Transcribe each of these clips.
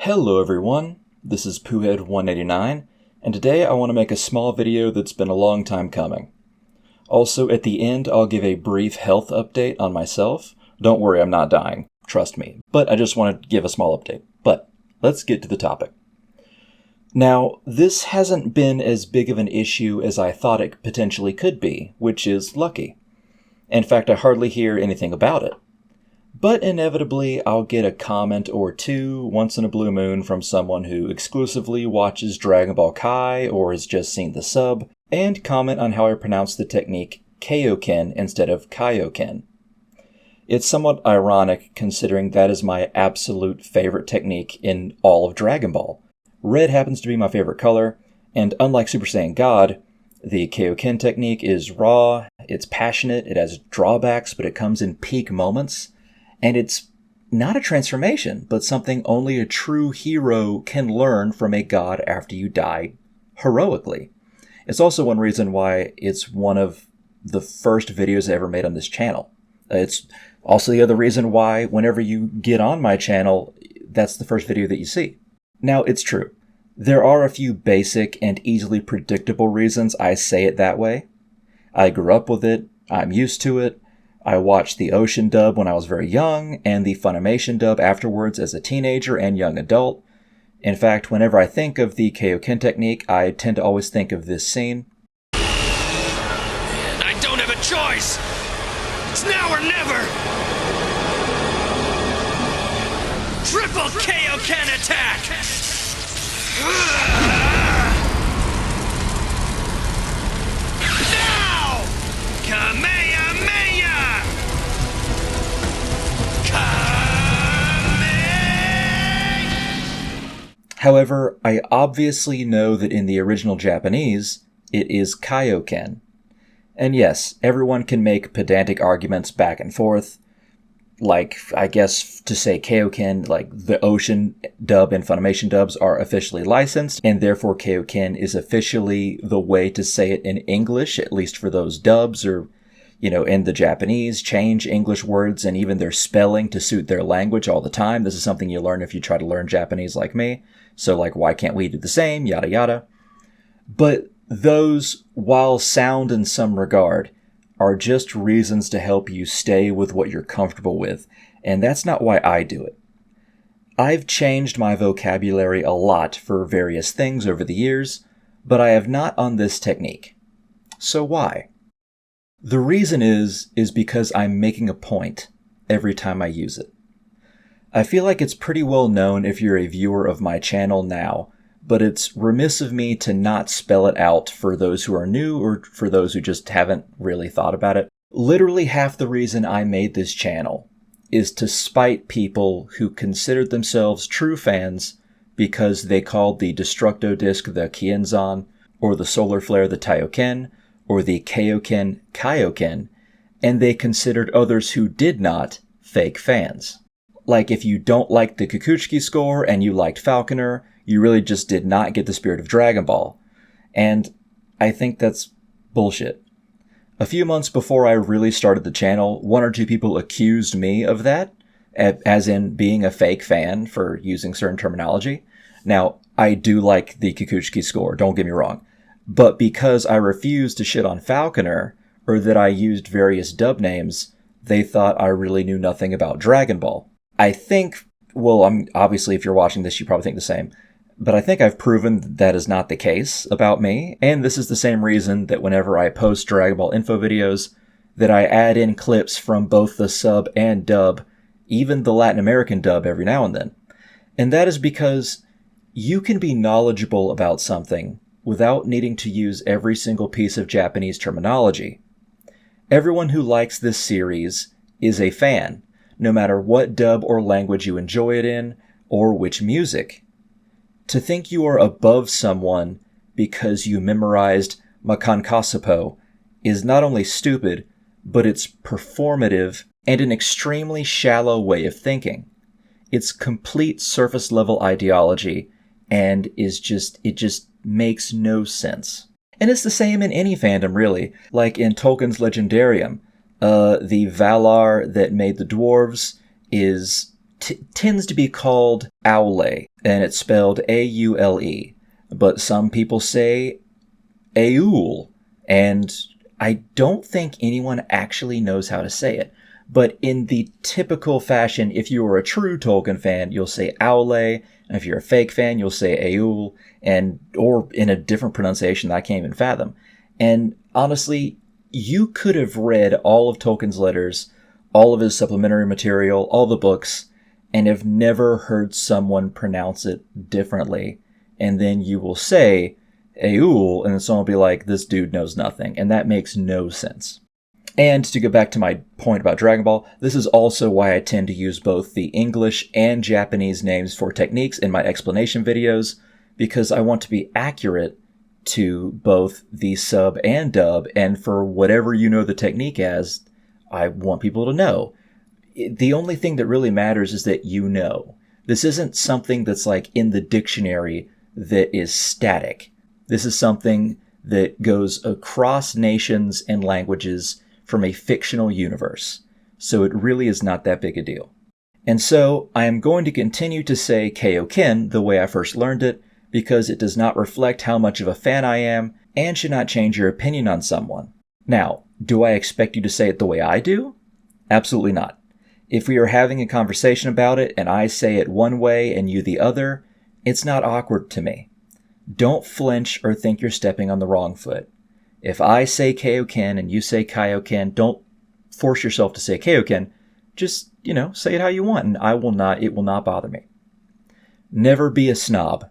Hello everyone, this is Poohead189, and today I want to make a small video that's been a long time coming. Also, at the end, I'll give a brief health update on myself. Don't worry, I'm not dying, trust me, but I just want to give a small update. But let's get to the topic. Now, this hasn't been as big of an issue as I thought it potentially could be, which is lucky. In fact, I hardly hear anything about it. But inevitably, I'll get a comment or two once in a blue moon from someone who exclusively watches Dragon Ball Kai or has just seen the sub, and comment on how I pronounce the technique Kaioken instead of Kaioken. It's somewhat ironic considering that is my absolute favorite technique in all of Dragon Ball. Red happens to be my favorite color, and unlike Super Saiyan God, the Kaioken technique is raw, it's passionate, it has drawbacks, but it comes in peak moments. And it's not a transformation, but something only a true hero can learn from a god after you die heroically. It's also one reason why it's one of the first videos I ever made on this channel. It's also the other reason why whenever you get on my channel, that's the first video that you see. Now, it's true. There are a few basic and easily predictable reasons I say it that way. I grew up with it. I'm used to it. I watched the Ocean dub when I was very young, and the Funimation dub afterwards as a teenager and young adult. In fact, whenever I think of the Kaioken technique, I tend to always think of this scene. I don't have a choice! It's now or never! Triple Kaioken attack! Now! Kamehameha! However, I obviously know that in the original Japanese, it is Kaioken. And yes, everyone can make pedantic arguments back and forth, like, I guess, to say Kaioken, like, the Ocean dub and Funimation dubs are officially licensed, and therefore Kaioken is officially the way to say it in English, at least for those dubs, or, in the Japanese, change English words and even their spelling to suit their language all the time. This is something you learn if you try to learn Japanese like me. So, why can't we do the same? Yada yada. But those, while sound in some regard, are just reasons to help you stay with what you're comfortable with, and that's not why I do it. I've changed my vocabulary a lot for various things over the years, but I have not on this technique. So why? The reason is because I'm making a point every time I use it. I feel like it's pretty well known if you're a viewer of my channel now, but it's remiss of me to not spell it out for those who are new or for those who just haven't really thought about it. Literally half the reason I made this channel is to spite people who considered themselves true fans because they called the Destructo Disc the Kienzan, or the Solar Flare the Taioken, or the Kaioken Kaioken, and they considered others who did not fake fans. Like, if you don't like the Kikuchiki score and you liked Falconer, you really just did not get the spirit of Dragon Ball. And I think that's bullshit. A few months before I really started the channel, one or two people accused me of that, as in being a fake fan for using certain terminology. Now, I do like the Kikuchiki score, don't get me wrong. But because I refused to shit on Falconer, or that I used various dub names, they thought I really knew nothing about Dragon Ball. I think, obviously if you're watching this, you probably think the same, but I think I've proven that is not the case about me, and this is the same reason that whenever I post Dragon Ball info videos, that I add in clips from both the sub and dub, even the Latin American dub every now and then. And that is because you can be knowledgeable about something without needing to use every single piece of Japanese terminology. Everyone who likes this series is a fan, no matter what dub or language you enjoy it in, or which music. To think you are above someone because you memorized Makan Kasapo is not only stupid, but it's performative and an extremely shallow way of thinking. It's complete surface-level ideology, and it just makes no sense. And it's the same in any fandom, really. Like in Tolkien's Legendarium, the Valar that made the dwarves is tends to be called Aule, and it's spelled A-U-L-E. But some people say Aule, and I don't think anyone actually knows how to say it. But in the typical fashion, if you are a true Tolkien fan, you'll say Aule, and if you're a fake fan, you'll say Aule, or in a different pronunciation that I can't even fathom. And honestly, you could have read all of Tolkien's letters, all of his supplementary material, all the books, and have never heard someone pronounce it differently. And then you will say Aule, and then someone will be like, this dude knows nothing. And that makes no sense. And to go back to my point about Dragon Ball, this is also why I tend to use both the English and Japanese names for techniques in my explanation videos, because I want to be accurate to both the sub and dub, and for whatever you know the technique as, I want people to know. The only thing that really matters is that you know. This isn't something that's like in the dictionary that is static. This is something that goes across nations and languages from a fictional universe. So it really is not that big a deal. And so I am going to continue to say Kaio-ken the way I first learned it, because it does not reflect how much of a fan I am and should not change your opinion on someone. Now, do I expect you to say it the way I do? Absolutely not. If we are having a conversation about it and I say it one way and you the other, it's not awkward to me. Don't flinch or think you're stepping on the wrong foot. If I say Kaio-ken and you say Kaio-ken, don't force yourself to say Kaio-ken. Just, say it how you want, and it will not bother me. Never be a snob.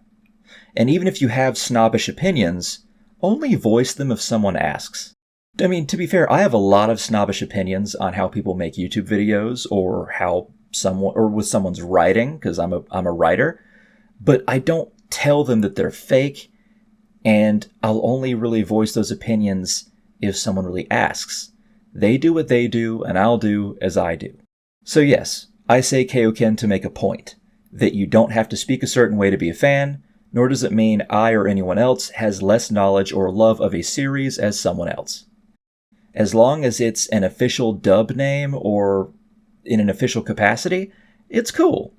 And even if you have snobbish opinions, only voice them if someone asks. I mean, to be fair, I have a lot of snobbish opinions on how people make YouTube videos or with someone's writing, because I'm a writer, but I don't tell them that they're fake, and I'll only really voice those opinions if someone really asks. They do what they do, and I'll do as I do. So yes, I say Kaio-ken to make a point, that you don't have to speak a certain way to be a fan, nor does it mean I or anyone else has less knowledge or love of a series as someone else. As long as it's an official dub name or in an official capacity, it's cool.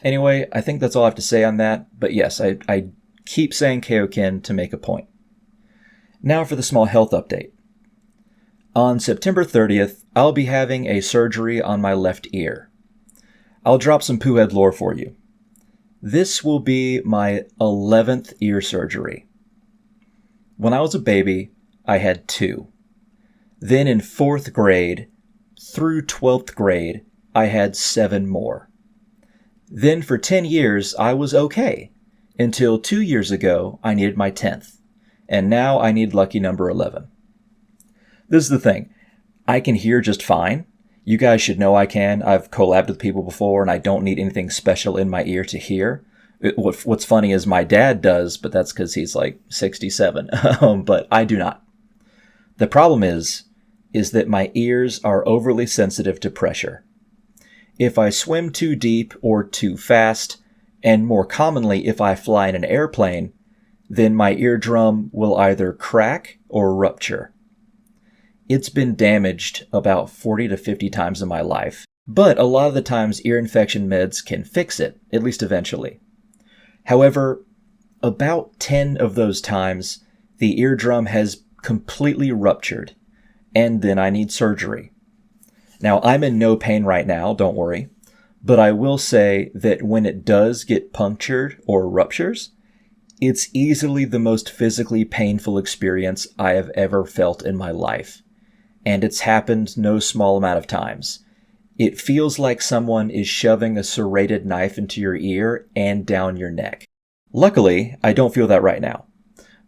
Anyway, I think that's all I have to say on that, but yes, I keep saying Kaio-ken to make a point. Now for the small health update. On September 30th, I'll be having a surgery on my left ear. I'll drop some poohead lore for you. This will be my 11th ear surgery. When I was a baby, I had 2. Then in 4th grade through 12th grade, I had 7 more. Then for 10 years, I was okay, until 2 years ago, I needed my 10th, and now I need lucky number 11. This is the thing. I can hear just fine. You guys should know I can. I've collabed with people before, and I don't need anything special in my ear to hear. What's funny is my dad does, but that's because he's like 67, but I do not. The problem is that my ears are overly sensitive to pressure. If I swim too deep or too fast, and more commonly if I fly in an airplane, then my eardrum will either crack or rupture. It's been damaged about 40 to 50 times in my life, but a lot of the times ear infection meds can fix it, at least eventually. However, about 10 of those times, the eardrum has completely ruptured, and then I need surgery. Now, I'm in no pain right now, don't worry, but I will say that when it does get punctured or ruptures, it's easily the most physically painful experience I have ever felt in my life. And it's happened no small amount of times. It feels like someone is shoving a serrated knife into your ear and down your neck. Luckily, I don't feel that right now.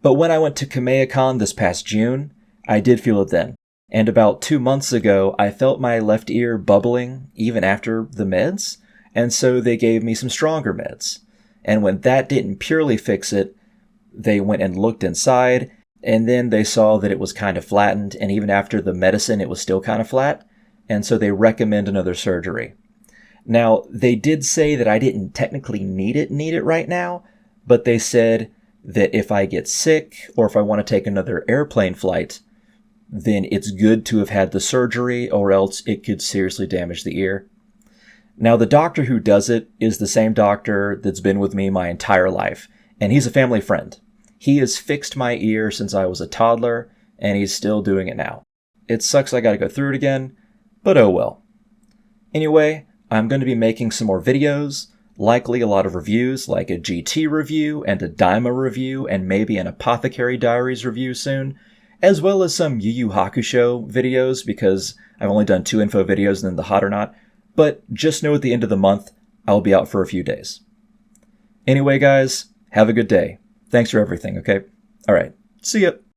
But when I went to Kaioken this past June, I did feel it then. And about 2 months ago, I felt my left ear bubbling even after the meds, and so they gave me some stronger meds. And when that didn't purely fix it, they went and looked inside, and then they saw that it was kind of flattened, and even after the medicine, it was still kind of flat, and so they recommend another surgery. Now, they did say that I didn't technically need it right now, but they said that if I get sick, or if I want to take another airplane flight, then it's good to have had the surgery, or else it could seriously damage the ear. Now, the doctor who does it is the same doctor that's been with me my entire life, and he's a family friend. He has fixed my ear since I was a toddler, and he's still doing it now. It sucks I gotta go through it again, but oh well. Anyway, I'm going to be making some more videos, likely a lot of reviews like a GT review and a Daima review and maybe an Apothecary Diaries review soon, as well as some Yu Yu Hakusho videos because I've only done 2 info videos and then the Hot or Not, but just know at the end of the month I'll be out for a few days. Anyway guys, have a good day. Thanks for everything, okay? Alright, see ya!